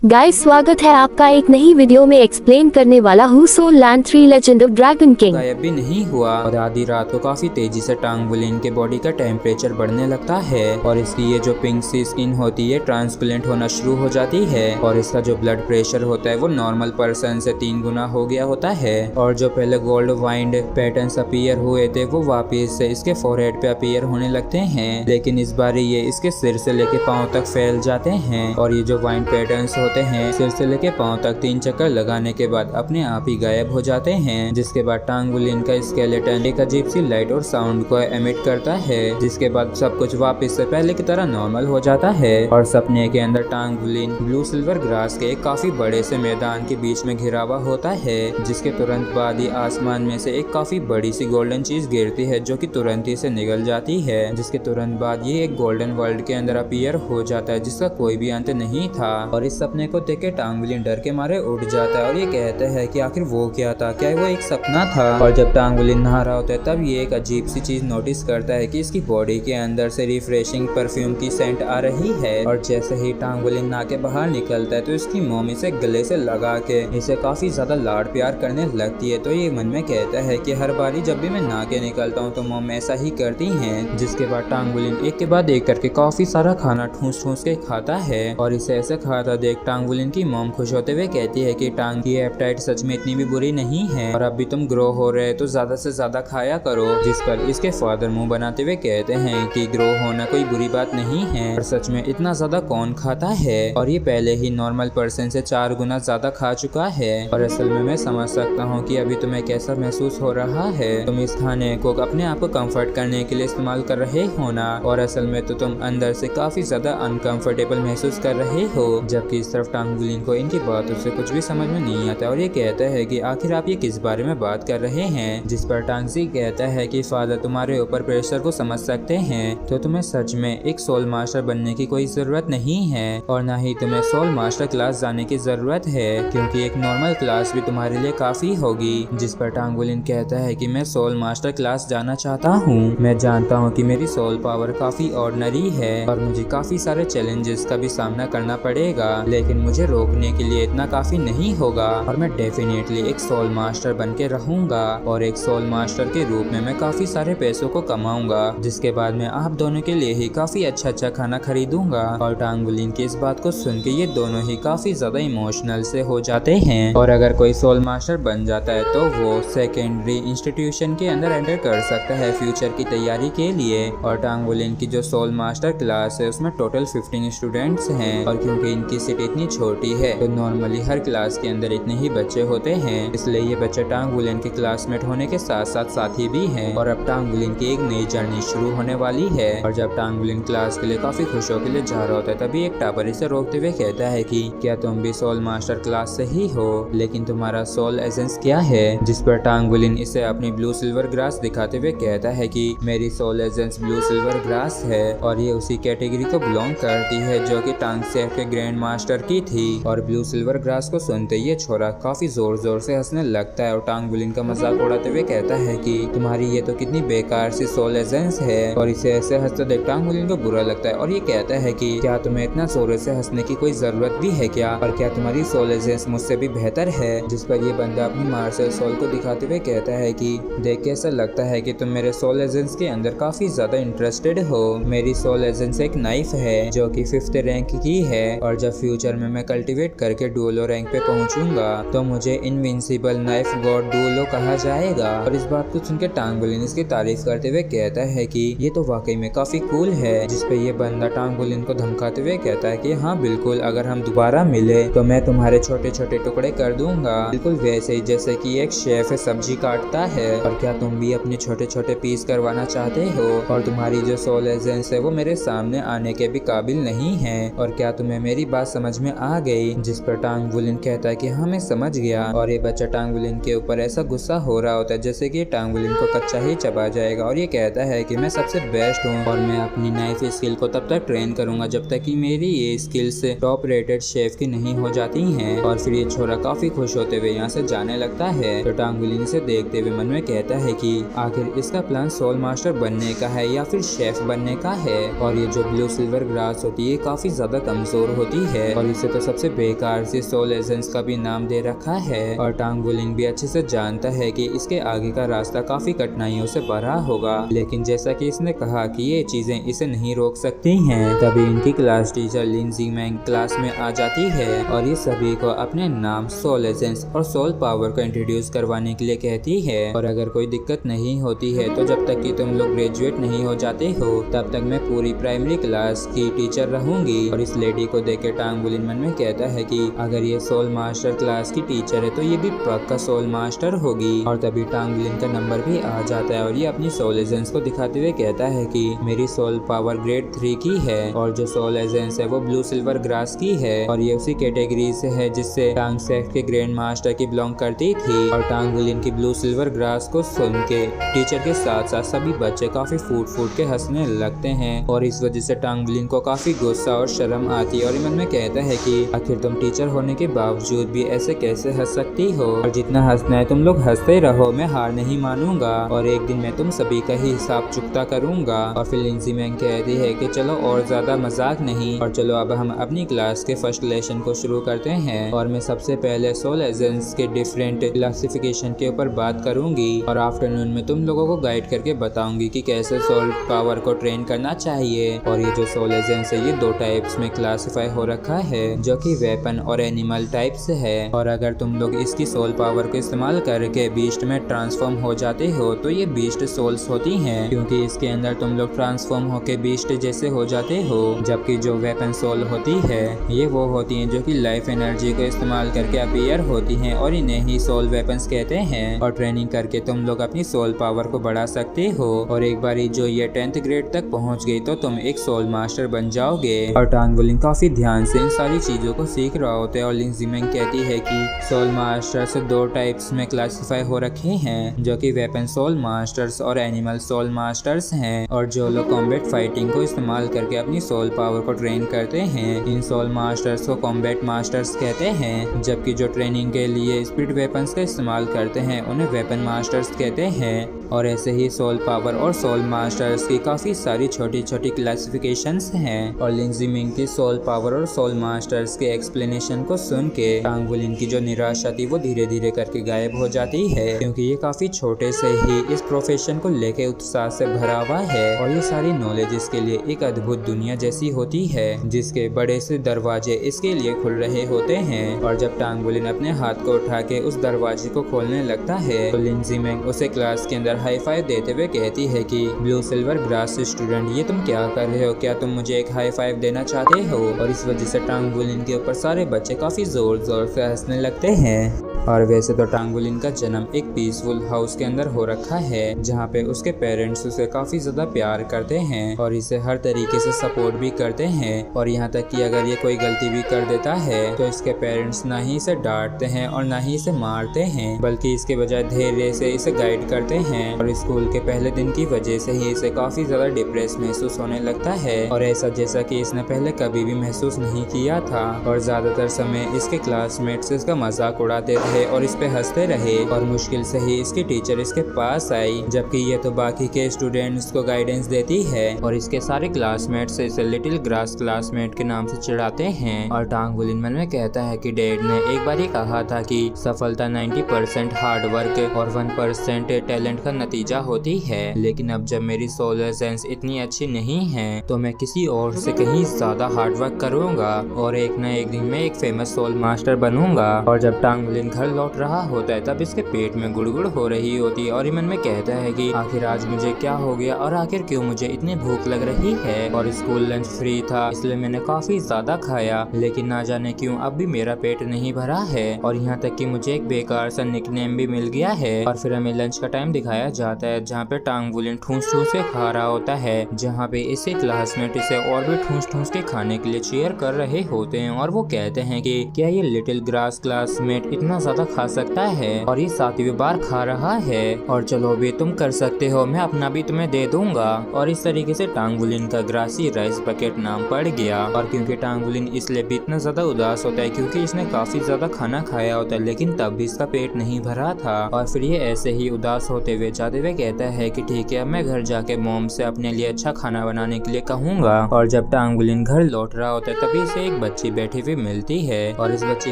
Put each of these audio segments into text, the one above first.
Guys स्वागत है आपका एक नई वीडियो में। एक्सप्लेन करने वाला हूँ Soul Land 3 Legend of Dragon King. गायब भी नहीं हुआ और आधी रात को काफी तेजी से टांगबुलिन के बॉडी का टेम्परेचर बढ़ने लगता है और इसकी ये जो पिंक सी स्किन होती है ट्रांसपेरेंट होना शुरू हो जाती है और इसका जो ब्लड प्रेशर होता है वो नॉर्मल पर्सन से 3 गुना हो गया होता है और जो पहले गोल्ड वाइंड पैटर्न्स अपीयर हुए थे वो वापिस से इसके फोरहेड पे अपीयर होने लगते हैं, लेकिन इस बार ये इसके सिर से लेके पाँव तक फैल जाते हैं और ये जो वाइंड पैटर्न्स होते हैं सिर से लेके पाँव तक 3 चक्कर लगाने के बाद अपने आप ही गायब हो जाते हैं। जिसके बाद टांगबुलिन का स्केलेटन एक अजीब सी लाइट और साउंड को एमिट करता है, जिसके बाद सब कुछ वापस से पहले की तरह नॉर्मल हो जाता है और सपने के अंदर टांगबुलिन ब्लू सिल्वर ग्रास के एक काफी बड़े से मैदान के बीच में घिरा हुआ होता है, जिसके तुरंत बाद ही आसमान में से एक काफी बड़ी सी गोल्डन चीज गिरती है जो कि तुरंत ही से निगल जाती है। जिसके तुरंत बाद ये एक गोल्डन वर्ल्ड के अंदर अपीयर हो जाता है जिसका कोई भी अंत नहीं था और इस सपने को देख के टांगबुलिन डर के मारे उठ जाता है और ये कहता है कि आखिर वो क्या था, क्या वो एक सपना था। और जब टांगबुलिन नहा रहा होता है तब ये एक अजीब सी चीज नोटिस करता है कि इसकी बॉडी के अंदर से रिफ्रेशिंग परफ्यूम की सेंट आ रही है और जैसे ही टांगबुलिन नहा के बाहर निकलता है तो इसकी मॉम इसे गले से लगा के इसे काफी ज्यादा लाड प्यार करने लगती है। तो ये मन में कहता है कि हर बारी जब भी मैं नहा के निकलता हूँ तो मॉम ऐसा ही करती है। जिसके बाद टांगबुलिन एक के बाद एक करके काफी सारा खाना ठूस ठूस के खाता है और इसे ऐसे खाता देख टांगबुलिन की मॉम खुश होते हुए कहती है कि टांग की एपेटाइट सच में इतनी भी बुरी नहीं है और अभी तुम ग्रो हो रहे तो ज्यादा से ज्यादा खाया करो। जिस पर इसके फादर मुंह बनाते हुए कहते हैं कि ग्रो होना कोई बुरी बात नहीं है और सच में इतना ज्यादा कौन खाता है और ये पहले ही नॉर्मल पर्सन से 4 गुना ज्यादा खा चुका है और असल में मैं समझ सकता हूँ कि अभी तुम्हें कैसा महसूस हो रहा है। तुम इस खाने को अपने आप को कम्फर्ट करने के लिए इस्तेमाल कर रहे हो ना, और असल में तो तुम अंदर से काफी ज्यादा अनकंफर्टेबल महसूस कर रहे हो। जबकि इस तरफ टांगबुलिन को इनकी बातों से कुछ भी समझ में नहीं आता और ये कहता है कि आखिर आप ये किस बारे में बात कर रहे हैं। जिस पर टांगजी कहता है कि फादर तुम्हारे ऊपर प्रेशर को समझ सकते हैं तो तुम्हें सच में एक सोल मास्टर बनने की कोई जरूरत नहीं है और ना ही तुम्हें सोल मास्टर क्लास जाने की जरूरत है, क्योंकि एक नॉर्मल क्लास भी तुम्हारे लिए काफी होगी। जिस पर टांगबुलिन कहता है कि मैं सोल मास्टर क्लास जाना चाहता हूँ। मैं जानता हूँ कि मेरी सोल पावर काफी ऑर्डिनरी है और मुझे काफी सारे चैलेंजेस का भी सामना करना पड़ेगा, लेकिन मुझे रोकने के लिए इतना काफी नहीं होगा और मैं डेफिनेटली एक सोल मास्टर बन के रहूंगा और एक सोल मास्टर के रूप में मैं काफी सारे पैसों को कमाऊंगा, जिसके बाद मैं आप दोनों के लिए ही काफी अच्छा खाना खरीदूंगा। और टांगबुलिन की इस बात को सुन के ये दोनों ही काफी ज्यादा इमोशनल से हो जाते हैं और अगर कोई सोल मास्टर बन जाता है तो वो सेकेंडरी इंस्टीट्यूशन के अंदर एंटर कर सकता है फ्यूचर की तैयारी के लिए। और टांगबुलिन की जो सोल मास्टर क्लास है उसमें टोटल 15 स्टूडेंट्स हैं और क्योंकि इनकी सिटी इतनी छोटी है तो नॉर्मली हर क्लास के अंदर इतने ही बच्चे होते हैं, इसलिए ये बच्चे टांगबुलिन के क्लासमेट होने के साथ साथ साथी भी हैं। और अब टांगबुलिन की एक नई जर्नी शुरू होने वाली है और जब टांगबुलिन क्लास के लिए काफी खुश होकर लिए जा रहा होता है तभी एक टापर इसे रोकते हुए कहता है कि क्या तुम भी सोल मास्टर क्लास से ही हो, लेकिन तुम्हारा सोल एसेंस क्या है। जिस पर टांगबुलिन इसे अपनी ब्लू सिल्वर ग्रास दिखाते हुए कहता है कि मेरी soul essence blue silver grass है और ये उसी कैटेगरी को बिलोंग करती है जो कि टांगसेफ के ग्रैंड मास्टर की थी। और ब्लू सिल्वर ग्रास को सुनते ये छोरा काफी जोर जोर से हंसने लगता है और टांगबुलिन का मजाक उड़ाते हुए कहता है कि तुम्हारी ये तो कितनी बेकार सी सोल एसेंस है। और इसे ऐसे हंसते देख टांगबुलिन को बुरा लगता है और ये कहता है कि क्या तुम्हें इतना जोर से हंसने की कोई जरूरत भी है क्या, और क्या तुम्हारी सोल एसेंस मुझसे भी बेहतर है। जिस पर ये बंदा अपनी मार्शल सोल को दिखाते हुए कहता है कि देख के ऐसा लगता है कि तुम मेरे सोल एसेंस के अंदर काफी ज्यादा इंटरेस्टेड हो। मेरी सोल एसेंस एक नाइफ है जो कि 5th रैंक की है और जब फ्यूचर में मैं कल्टीवेट करके डुओलो रैंक पे पहुंचूंगा तो मुझे इनविंसिबल नाइफ गॉड डुओलो कहा जाएगा। और इस बात को सुनकर टांगबुलिन इसकी तारीफ करते हुए कहता है कि ये तो वाकई में काफी कूल है। जिस पे ये बंदा टांगबुलिन को धमकाते हुए कहता है कि हाँ बिल्कुल, अगर हम दोबारा मिले तो मैं तुम्हारे छोटे छोटे टुकड़े कर दूंगा, बिल्कुल वैसे ही जैसे कि एक शेफ सब्जी काटता है। और क्या तुम भी अपने छोटे छोटे पीस करवाना चाहते हो, और तुम्हारी जो सोल एसेंस है वो मेरे सामने आने के भी काबिल नहीं है। और क्या तुम्हें मेरी बात समझ में आ गई। जिस पर टांगबुलिन कहता है कि हाँ मैं समझ गया। और ये बच्चा टांगबुलिन के ऊपर ऐसा गुस्सा हो रहा होता है जैसे कि टांगबुलिन को कच्चा ही चबा जाएगा और ये कहता है कि मैं सबसे बेस्ट हूँ और मैं अपनी नाइफ स्किल को तब तक ट्रेन करूंगा जब तक कि मेरी ये स्किल्स टॉप रेटेड शेफ की नहीं हो जाती हैं। और फिर ये छोरा काफी खुश होते हुए यहाँ से जाने लगता है। तो टांगबुलिन से देखते हुए मन में कहता है कि आखिर इसका प्लान सोल मास्टर बनने का है या फिर शेफ बनने का है। और ये जो ब्लू सिल्वर ग्रास होती है काफी ज्यादा कमजोर होती है और और इसे तो सबसे बेकार सी सोल एजेंस का भी नाम दे रखा है। और टांग वुलिन भी अच्छे से जानता है कि इसके आगे का रास्ता काफी कठिनाइयों से भरा होगा, लेकिन जैसा कि इसने कहा कि ये चीजें इसे नहीं रोक सकती हैं। तभी इनकी क्लास टीचर लिंजी मैंग क्लास में आ जाती है और ये सभी को अपने नाम, सोल एजेंस और सोल पावर को इंट्रोड्यूस करवाने के लिए कहती है। और अगर कोई दिक्कत नहीं होती है तो जब तक कि तुम लोग ग्रेजुएट नहीं हो जाते हो तब तक मैं पूरी प्राइमरी क्लास की टीचर रहूंगी। और इस लेडी को देख के टांग वुलिन मन में कहता है कि अगर ये सोल मास्टर क्लास की टीचर है तो ये भी पक्का सोल मास्टर होगी। और तभी टांग वुलिन का नंबर भी आ जाता है और ये अपनी सोल एजेंस को दिखाते हुए कहता है कि मेरी सोल पावर ग्रेड 3 की है और जो सोल एजेंस है वो ब्लू सिल्वर ग्रास की है और ये उसी कैटेगरी से है जिससे टांग सेक्ट के ग्रैंड मास्टर की बिलोंग करती थी। और टांग वुलिन की ब्लू सिल्वर ग्रास को सुन के टीचर के साथ साथ सभी बच्चे काफी फूट के हंसने लगते हैं और इस वजह से टांग वुलिन को काफी गुस्सा और शर्म आती है और मन में कहता है कि आखिर तुम टीचर होने के बावजूद भी ऐसे कैसे हंस सकती हो, और जितना हंसना है तुम लोग हंसते रहो, मैं हार नहीं मानूंगा और एक दिन मैं तुम सभी का ही हिसाब चुकता करूंगा। और फिर लिंजी मैंग कहती है कि चलो और ज्यादा मजाक नहीं और चलो अब हम अपनी क्लास के फर्स्ट लेसन को शुरू करते हैं और मैं सबसे पहले सोल एजेंस के डिफरेंट क्लासिफिकेशन के ऊपर बात करूंगी और आफ्टरनून में तुम लोगों को गाइड करके बताऊंगी कि कैसे सोल पावर को ट्रेन करना चाहिए। और ये जो सोल एजेंस है ये 2 टाइप्स में क्लासिफाई हो रखा है जो कि वेपन और एनिमल टाइप से है। और अगर तुम लोग इसकी सोल पावर को इस्तेमाल करके बीस्ट में ट्रांसफॉर्म हो जाते हो तो ये बीस्ट सोल्स होती हैं, क्योंकि इसके अंदर तुम लोग ट्रांसफॉर्म होके बीस्ट जैसे हो जाते हो। जबकि जो वेपन सोल होती है ये वो होती हैं जो कि लाइफ एनर्जी को इस्तेमाल करके अपीयर होती हैं और इन्हें ही सोल वेपन्स कहते हैं। और ट्रेनिंग करके तुम लोग अपनी सोल पावर को बढ़ा सकते हो और एक बार जो ये 10th ग्रेड तक पहुंच गई तो तुम एक सोल मास्टर बन जाओगे। और टांग वुलिन काफी ध्यान से इन सारी चीजों को सीख रहा होता है और लिंजी मैंग कहती है कि सोल मास्टर्स 2 टाइप्स में क्लासिफाई हो रखे हैं जो कि वेपन सोल मास्टर्स और एनिमल सोल मास्टर्स हैं। और जो लोग कॉम्बैट फाइटिंग को इस्तेमाल करके अपनी सोल पावर को ट्रेन करते हैं इन सोल मास्टर्स को कॉम्बैट मास्टर्स कहते हैं, जबकि जो ट्रेनिंग के लिए स्पीड वेपन्स का इस्तेमाल करते हैं उन्हें वेपन मास्टर्स कहते हैं। और ऐसे ही सोल पावर और सोल मास्टर्स की काफी सारी छोटी छोटी क्लासिफिकेशंस हैं। और लिंजी मैंग की सोल पावर और सोल मास्टर्स के एक्सप्लेनेशन को सुन के टांग वुलिन की जो निराशा थी वो धीरे धीरे करके गायब हो जाती है, क्योंकि ये काफी छोटे से ही इस प्रोफेशन को लेके उत्साह से भरा हुआ है और ये सारी नॉलेज इसके लिए एक अद्भुत दुनिया जैसी होती है जिसके बड़े से दरवाजे इसके लिए खुल रहे होते हैं। और जब टांग वुलिन अपने हाथ को उठा के उस दरवाजे को खोलने लगता है तो लिंजी मैंग उसे क्लास के अंदर हाई फाइव देते हुए कहती है कि ब्लू सिल्वर ग्रास स्टूडेंट ये तुम क्या कर रहे हो, क्या तुम मुझे एक हाई फाइव देना चाहते हो। और इस वजह से टांग वुलिन के ऊपर सारे बच्चे काफी जोर जोर से हंसने लगते हैं। और वैसे तो टांग वुलिन का जन्म एक पीसफुल हाउस के अंदर हो रखा है जहाँ पे उसके पेरेंट्स उसे काफी ज्यादा प्यार करते हैं और इसे हर तरीके से सपोर्ट भी करते हैं। और यहाँ तक कि अगर ये कोई गलती भी कर देता है तो इसके पेरेंट्स ना ही इसे डांटते हैं और ना ही इसे मारते हैं, बल्कि इसके बजाय धैर्य से इसे गाइड करते हैं। और स्कूल के पहले दिन की वजह से ही इसे काफी ज्यादा डिप्रेस महसूस होने लगता है और ऐसा जैसा कि इसने पहले कभी भी महसूस नहीं किया था। और ज्यादातर समय इसके क्लासमेट्स इसका मजाक उड़ाते रहे और इस पे हंसते रहे और मुश्किल से ही इसकी टीचर इसके पास आई, जबकि ये तो बाकी के स्टूडेंट्स को गाइडेंस देती है और इसके सारे क्लासमेट्स इसे लिटिल ग्रास क्लासमेट के नाम से चिढ़ाते हैं। और टांग वुलिन मन में कहता है कि डैड ने एक बार ही कहा था कि सफलता 90% हार्ड वर्क और 1% टैलेंट का नतीजा होती है, लेकिन अब जब मेरी सोलर सेंस इतनी अच्छी नहीं है तो मैं किसी और से कहीं ज्यादा हार्ड वर्क करूंगा और एक न एक दिन में एक फेमस सोल मास्टर बनूंगा। और जब टांग वुलिन घर लौट रहा होता है तब इसके पेट में गुड़गुड़ हो रही होती है और मन में कहता है कि आखिर आज मुझे क्या हो गया और आखिर क्यों मुझे इतनी भूख लग रही है। और स्कूल लंच फ्री था इसलिए मैंने काफी ज्यादा खाया, लेकिन ना जाने क्यों अब भी मेरा पेट नहीं भरा है और यहाँ तक कि मुझे एक बेकार सा निकनेम भी मिल गया है। और फिर हमें लंच का टाइम दिखाया जाता है जहाँ पे टांग वुलिन ठूस ठूस के खा रहा होता है, जहाँ पे इसके क्लासमेट इसे और भी ठूस ठूस के खाने के लिए चीयर कर रहे होते हैं और वो कहते हैं कि क्या ये लिटिल ग्रास क्लासमेट इतना ज्यादा खा सकता है और ये 7वीं बार खा रहा है। और चलो भी तुम कर सकते हो, मैं अपना भी तुम्हें दे दूंगा। और इस तरीके से टांगवुलिन का ग्रासी राइस बकेट नाम पड़ गया। और क्योंकि टांगवुलिन इसलिए भी इतना ज्यादा उदास होता है क्योंकि इसने काफी ज्यादा खाना खाया होता है, लेकिन तब भी इसका पेट नहीं भरा था। और फिर ये ऐसे ही उदास होते हुए जाते हुए कहता है कि ठीक है, मैं घर जाके मॉम से अपने लिए अच्छा खाना बनाने के लिए कहूंगा। और जब टांगवुलिन घर लौट रहा होता है तभी इसे एक बच्ची बैठी हुई मिलती है। और इस बच्ची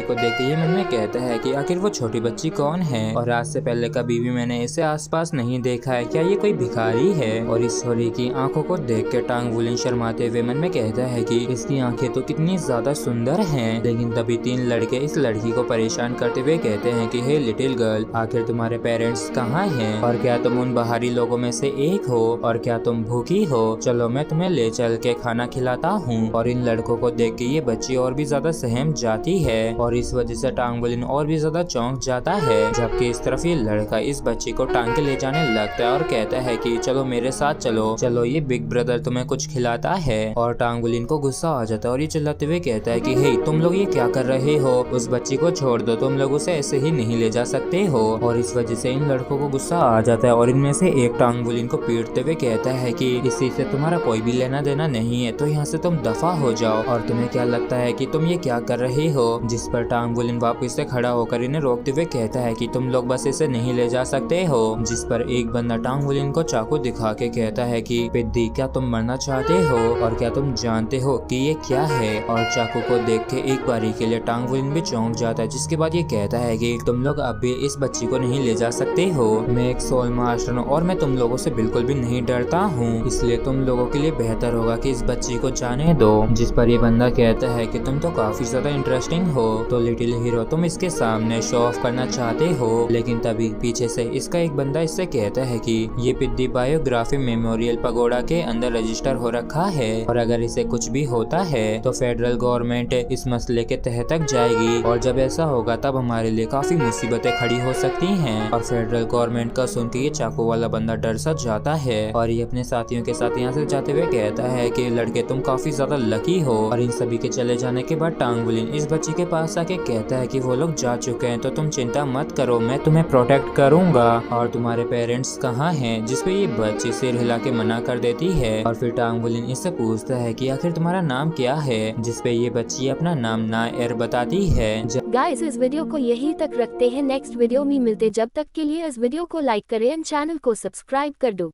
को देख के ये मन में कहता है कि आखिर वो छोटी बच्ची कौन है और आज से पहले कभी भी मैंने इसे आसपास नहीं देखा है, क्या ये कोई भिखारी है। और इस छोरी की आंखों को देख के टांगवुलिन शर्माते हुए मन में कहता है कि इसकी आंखें तो कितनी ज्यादा सुंदर हैं। लेकिन तभी 3 लड़के इस लड़की को परेशान करते हुए कहते हैं कि हे लिटिल गर्ल, आखिर तुम्हारे पेरेंट्स कहाँ हैं और क्या तुम उन बाहरी लोगों में से एक हो और क्या तुम भूखी हो, चलो मैं तुम्हें ले चल के खाना खिलाता हूँ। और इन लड़कों को देख के ये बच्ची और भी ज्यादा सहम जाती है और इस वजह से टांगवुलिन और भी ज्यादा चौंक जाता है। जबकि इस तरफ ये लड़का इस बच्ची को टांग के ले जाने लगता है और कहता है कि चलो मेरे साथ चलो, चलो ये बिग ब्रदर तुम्हें कुछ खिलाता है। और टांगवुलिन को गुस्सा आ जाता है और ये चिल्लाते हुए कहता है कि हे तुम लोग ये क्या कर रहे हो, उस बच्ची को छोड़ दो, तुम लोग उसे ऐसे ही नहीं ले जा सकते हो। और इस वजह से इन लड़कों को गुस्सा आ जाता है और इनमें से एक टांगवुलिन को पीटते हुए कहता है कि इसी से तुम्हारा कोई भी लेना देना नहीं है, तो यहाँ से तुम दफा हो जाओ। और तुम्हें क्या लगता है कि तुम ये क्या कर रहे हो। जिस पर टांगवुलिन वापस से खड़ा होकर इन्हें रोकते हुए कहता है कि तुम लोग बस इसे नहीं ले जा सकते हो। जिस पर एक बंदा टांगवुलिन को चाकू दिखा के कहता है कि पिद्दी क्या तुम मरना चाहते हो और क्या तुम जानते हो कि ये क्या है। और चाकू को देख के एक बारी के लिए टांगवुलिन भी चौंक जाता है, जिसके बाद ये कहता है कि तुम लोग अब भी इस बच्ची को नहीं ले जा सकते हो, मैं एक सोल मास्टर हूँ और मैं तुम लोगों से बिल्कुल भी नहीं डरता हूँ, इसलिए तुम लोगों के लिए बेहतर होगा कि इस बच्ची को जाने दो। जिस पर ये बंदा कहता है कि तुम तो काफी ज्यादा इंटरेस्टिंग हो, तो लिटिल हीरो तुम इसके सामने शो ऑफ करना चाहते हो। लेकिन तभी पीछे से इसका एक बंदा इससे कहता है कि ये पिद्दी बायोग्राफी मेमोरियल पगोड़ा के अंदर रजिस्टर हो रखा है और अगर इसे कुछ भी होता है तो फेडरल गवर्नमेंट इस मसले के तह तक जाएगी और जब ऐसा होगा तब हमारे लिए काफी मुसीबतें खड़ी हो सकती हैं। और फेडरल गवर्नमेंट का सुन के ये चाकू वाला बंदा डर सा जाता है और ये अपने साथियों के साथ यहाँ से जाते हुए कहता है कि लड़के तुम काफी ज्यादा लकी हो। और इन सभी के चले जाने के बाद टांगवुलिन इस बच्ची के पास आके कहता है कि वो लोग जा चुके हैं तो तुम चिंता मत करो, मैं तुम्हें प्रोटेक्ट करूंगा। और तुम्हारे पेरेंट्स कहाँ हैं। जिस पे ये बच्ची सिर हिला के मना कर देती है और फिर टांगवुलिन इससे पूछता है कि आखिर तुम्हारा नाम क्या है। जिस पे ये बच्ची अपना नाम नायर बताती है। गाइस इस वीडियो को यहीं तक रखते हैं, नेक्स्ट वीडियो में मिलते, जब तक के लिए इस वीडियो को लाइक करें एंड चैनल को सब्सक्राइब कर दो।